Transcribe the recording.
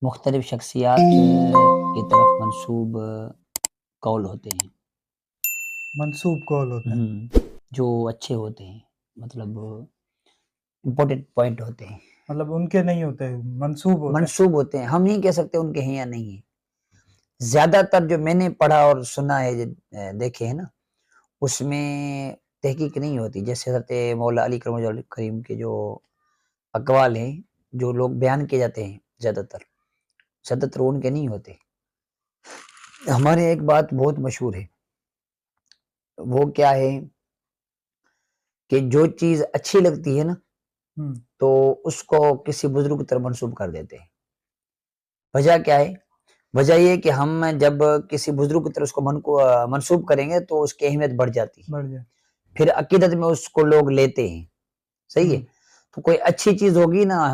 مختلف شخصیات کی طرف منسوب قول ہوتے ہیں، منسوب قول ہوتے ہیں، جو اچھے ہوتے ہیں، مطلب امپورٹنٹ پوائنٹ ہوتے ہیں، مطلب ان کے نہیں ہوتے، منسوب ہوتے ہیں. ہم نہیں کہہ سکتے ان کے ہیں یا نہیں ہیں. زیادہ تر جو میں نے پڑھا اور سنا ہے، دیکھے ہیں نا، اس میں تحقیق نہیں ہوتی. جیسے حضرت مولا علی کرم وجہ کریم کے جو اقوال ہیں، جو لوگ بیان کیے جاتے ہیں، زیادہ تر ان کے نہیں ہوتے. ہمارے ایک بات بہت مشہور ہے، وہ کیا ہے کہ جو چیز اچھی لگتی ہے نا تو اس کو کسی بزرگ کی طرف منسوب کر دیتے ہیں. وجہ کیا ہے؟ وجہ یہ کہ ہم جب کسی بزرگ کی طرف اس کو منسوب کریں گے تو اس کی اہمیت بڑھ جاتی ہے، پھر عقیدت میں اس کو لوگ لیتے ہیں. صحیح ہے. تو کوئی اچھی چیز ہوگی نا